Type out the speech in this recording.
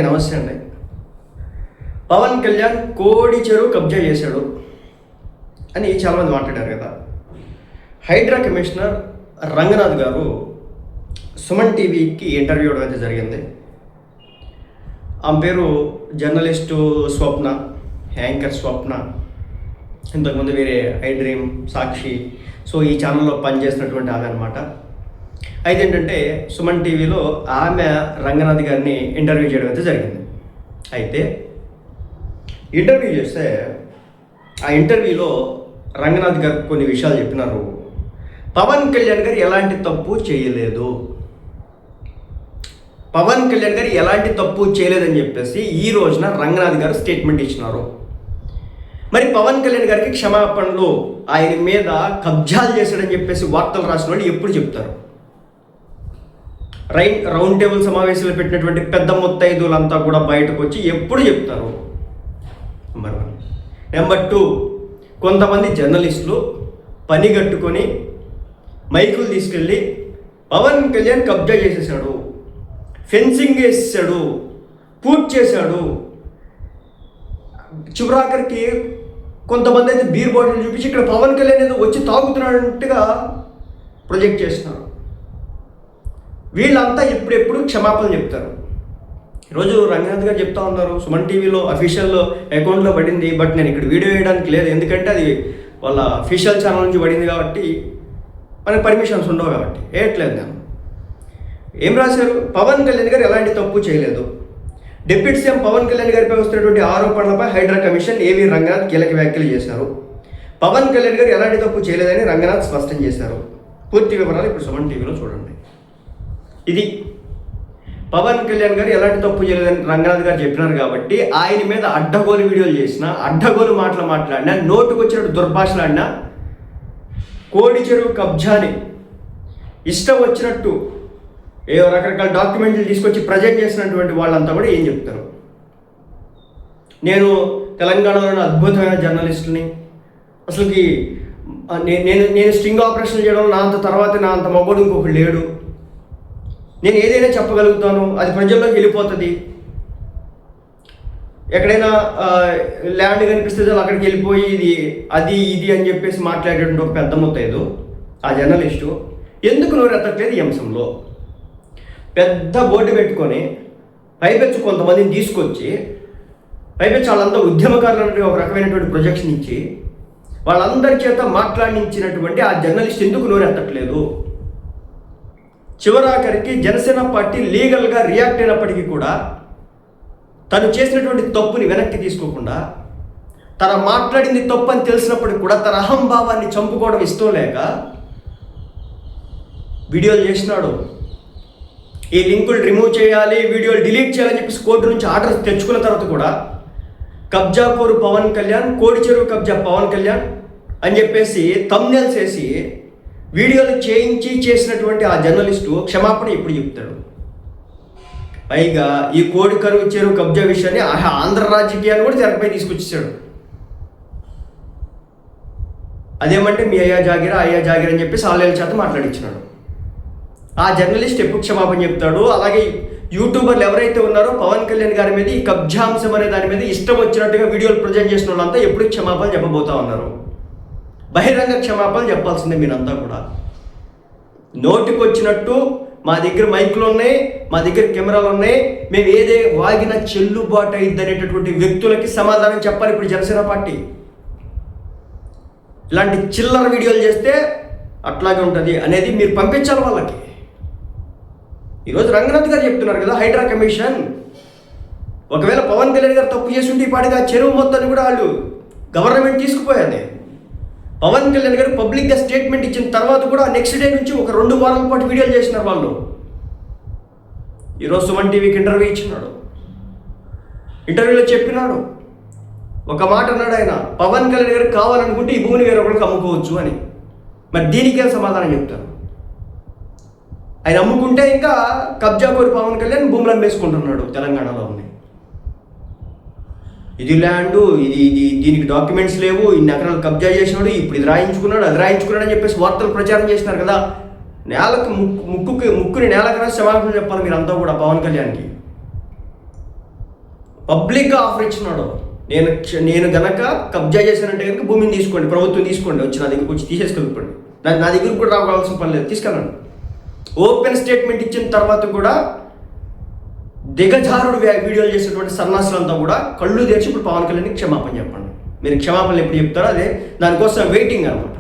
నమస్తే అండి. పవన్ కళ్యాణ్ కోడి చెరువు కబ్జా చేశాడు అని చాలామంది మాట్లాడారు కదా. హైడ్రా కమిషనర్ రంగనాథ్ గారు సుమన్ టీవీకి ఇంటర్వ్యూ ఇవ్వడం అయితే జరిగింది. ఆమె పేరు జర్నలిస్టు స్వప్న, యాంకర్ స్వప్న. ఇంతకుముందు వేరే ఐ డ్రీమ్, సాక్షి, సో ఈ ఛానల్లో పనిచేసినటువంటి ఆమె అనమాట. అయితే ఏంటంటే సుమన్ టీవీలో ఆమె రంగనాథ్ గారిని ఇంటర్వ్యూ చేయడం అయితే జరిగింది. అయితే ఇంటర్వ్యూ చేస్తే ఆ ఇంటర్వ్యూలో రంగనాథ్ గారు కొన్ని విషయాలు చెప్పినారు. పవన్ కళ్యాణ్ గారు ఎలాంటి తప్పు చేయలేదు, పవన్ కళ్యాణ్ గారు ఎలాంటి తప్పు చేయలేదని చెప్పేసి ఈ రోజున రంగనాథ్ గారు స్టేట్మెంట్ ఇచ్చినారు. మరి పవన్ కళ్యాణ్ గారికి క్షమాపణలు, ఆయన మీద కబ్జాలు చేశాడని చెప్పేసి వార్తలు రాసిన వాళ్ళు ఎప్పుడు చెప్తారు? రౌండ్ టేబుల్ సమావేశాలు పెట్టినటువంటి పెద్ద ముత్తైదులంతా కూడా బయటకు వచ్చి ఎప్పుడు చెప్తారు? నెంబర్ 1. నెంబర్ 2, కొంతమంది జర్నలిస్టులు పని కట్టుకొని మైకులు తీసుకెళ్ళి పవన్ కళ్యాణ్ కబ్జా చేసేసాడు, ఫెన్సింగ్ వేసేసాడు, పూర్తి చేశాడు, చివరాఖరికి కొంతమంది అయితే బీర్ బాటిల్ చూపించి ఇక్కడ పవన్ కళ్యాణ్ ఏదో వచ్చి తాగుతున్నట్టుగా ప్రొజెక్ట్ చేస్తున్నారు. వీళ్ళంతా ఎప్పుడెప్పుడు క్షమాపణ చెప్తారు? ఈరోజు రంగనాథ్ గారు చెప్తా ఉన్నారు సుమన్ టీవీలో అఫీషియల్ అకౌంట్లో పడింది, బట్ నేను ఇక్కడ వీడియో వేయడానికి లేదు, ఎందుకంటే అది వాళ్ళ అఫీషియల్ ఛానల్ నుంచి పడింది కాబట్టి మనకు పర్మిషన్స్ ఉండవు కాబట్టి వేయట్లేదు. నేను ఏం రాశారు? పవన్ కళ్యాణ్ గారు ఎలాంటి తప్పు చేయలేదు, డిప్యూటీ సీఎం పవన్ కళ్యాణ్ గారిపై వస్తున్నటువంటి ఆరోపణలపై హైడ్రా కమిషన్ ఏవి రంగనాథ్ కీలక వ్యాఖ్యలు చేశారు. పవన్ కళ్యాణ్ గారు ఎలాంటి తప్పు చేయలేదని రంగనాథ్ స్పష్టం చేశారు. పూర్తి వివరాలు ఇప్పుడు సుమన్ టీవీలో చూడండి. ఇది పవన్ కళ్యాణ్ గారు ఎలాంటి తప్పు చేయలేదని రంగనాథ్ గారు చెప్పినారు కాబట్టి ఆయన మీద అడ్డగోలు వీడియోలు చేసినా, అడ్డగోలు మాటలు మాట్లాడినా, నోటుకు వచ్చినట్టు దుర్భాషలాడినా, కోడి చెరువు కబ్జాని ఇష్టం వచ్చినట్టు ఏ రకరకాల డాక్యుమెంట్లు తీసుకొచ్చి ప్రజెంట్ చేసినటువంటి వాళ్ళంతా కూడా ఏం చెప్తారు? నేను తెలంగాణలోని అద్భుతమైన జర్నలిస్టుని, అసలుకి నేను స్ట్రింగ్ ఆపరేషన్ చేయడం నా అంత మగోడు ఇంకొకటి లేడు, నేను ఏదైనా చెప్పగలుగుతాను, అది ప్రజల్లోకి వెళ్ళిపోతుంది, ఎక్కడైనా ల్యాండ్ కనిపిస్తే అక్కడికి వెళ్ళిపోయి ఇది అని చెప్పేసి మాట్లాడేటువంటి ఒక పెద్ద ముత్తైదు ఆ జర్నలిస్టు ఎందుకు నోరెత్తట్లేదు? ఈ అంశంలో పెద్ద బోర్డు పెట్టుకొని పైపెచ్చు కొంతమందిని తీసుకొచ్చి పైపెచ్చు వాళ్ళంతా ఉద్యమకారులు ఒక రకమైనటువంటి ప్రొజెక్షన్ ఇచ్చి వాళ్ళందరి చేత మాట్లాడించినటువంటి ఆ జర్నలిస్ట్ ఎందుకు నోరెత్తట్లేదు? చివరాఖరికి జనసేన పార్టీ లీగల్గా రియాక్ట్ అయినప్పటికీ కూడా తను చేసినటువంటి తప్పుని వెనక్కి తీసుకోకుండా, తన మాట్లాడింది తప్పు అని తెలిసినప్పటికీ కూడా తన అహంభావాన్ని చంపుకోవడం ఇష్టం లేక వీడియోలు చేసినాడు. ఈ లింకులు రిమూవ్ చేయాలి, వీడియోలు డిలీట్ చేయాలని చెప్పేసి కోర్టు నుంచి ఆర్డర్ తెచ్చుకున్న తర్వాత కూడా కబ్జాకోరు పవన్ కళ్యాణ్, కోడి చెరువు కబ్జా పవన్ కళ్యాణ్ అని చెప్పేసి థంబ్నెయిల్స్ వేసి వీడియోలు చేసినటువంటి ఆ జర్నలిస్టు క్షమాపణ ఇప్పుడు చెప్తాడు. పైగా ఈ కోడి చెరువు కబ్జా విషయాన్ని ఆంధ్ర రాజకీయాన్ని కూడా తెరపై తీసుకొచ్చేసాడు. అదేమంటే మీ అయ్యా జాగిరా అని చెప్పేసి ఆలేల చేత మాట్లాడించినాడు. ఆ జర్నలిస్ట్ ఎప్పుడు క్షమాపణ చెప్తాడు? అలాగే యూట్యూబర్లు ఎవరైతే ఉన్నారో పవన్ కళ్యాణ్ గారి మీద ఈ కబ్జాంశం అనే దాని మీద ఇష్టం వచ్చినట్టుగా వీడియోలు ప్రజెంట్ చేసిన వాళ్ళంతా ఎప్పుడు క్షమాపణ చెప్పబోతా ఉన్నారు? బహిరంగ క్షమాపణ చెప్పాల్సిందే మీరంతా కూడా. నోటికి వచ్చినట్టు మా దగ్గర మైకులు ఉన్నాయి, మా దగ్గర కెమెరాలు ఉన్నాయి, మేము ఏదే వాగిన చెల్లుబాటు అయింది అనేటటువంటి వ్యక్తులకి సమాధానం చెప్పాలి ఇప్పుడు జనసేన పార్టీ. ఇలాంటి చిల్లర వీడియోలు చేస్తే అట్లాగే ఉంటుంది అనేది మీరు పంపించాలి వాళ్ళకి. ఈరోజు రంగనాథ్ గారు చెప్తున్నారు కదా, హైడ్రా కమిషన్ ఒకవేళ పవన్ కళ్యాణ్ గారు తప్పు చేస్తుంటే ఈ పాటిగా చెరువు మొత్తాన్ని కూడా వాళ్ళు గవర్నమెంట్ తీసుకుపోయేది. పవన్ కళ్యాణ్ గారు పబ్లిక్గా స్టేట్మెంట్ ఇచ్చిన తర్వాత కూడా నెక్స్ట్ డే నుంచి ఒక 2 వారాల పాటు వీడియోలు చేసినారు వాళ్ళు. ఈరోజు సుమన్ టీవీకి ఇంటర్వ్యూ ఇచ్చినాడు. ఇంటర్వ్యూలో చెప్పినాడు, ఒక మాట అన్నాడు ఆయన, పవన్ కళ్యాణ్ గారికి కావాలనుకుంటే ఈ భూమిని వేరే ఒకరికి అమ్ముకోవచ్చు అని. మరి దీనికేం సమాధానం చెప్తారు? ఆయన అమ్ముకుంటే ఇంకా కబ్జా కోరి పవన్ కళ్యాణ్ భూములు అమ్మేసుకుంటున్నాడు తెలంగాణలో ఉన్నాయి. ఇది ల్యాండు, దీనికి డాక్యుమెంట్స్ లేవు, ఇన్ని ఎకరాలు కబ్జా చేసినాడు, ఇప్పుడు ఇది రాయించుకున్నాడు, అది రాయించుకున్నాడు అని చెప్పేసి వార్తలు ప్రచారం చేసినారు కదా. నేలకు ముక్కుని నేలకు రాసి క్షమాపణ చెప్పాలి మీరంతా కూడా పవన్ కళ్యాణ్కి. పబ్లిక్గా ఆఫర్ ఇచ్చినాడు. నేను గనక కబ్జా చేశానంటే కనుక భూమిని తీసుకోండి, ప్రభుత్వం తీసుకోండి, వచ్చి నా దగ్గరకు వచ్చి తీసేసుకెళ్ళిపోండి, నా దగ్గరకు కూడా రావాల్సిన పని లేదు, తీసుకెళ్ళండి. ఓపెన్ స్టేట్మెంట్ ఇచ్చిన తర్వాత కూడా దిగజారుడు వీడియోలు చేసేటువంటి సన్నాసులంతా కూడా కళ్ళు తెరిచి ఇప్పుడు పవన్ కళ్యాణ్కి క్షమాపణ చెప్పండి. మీరు క్షమాపణలు ఎప్పుడు చెప్తారో అదే దానికోసం వెయిటింగ్ అన్నమాట.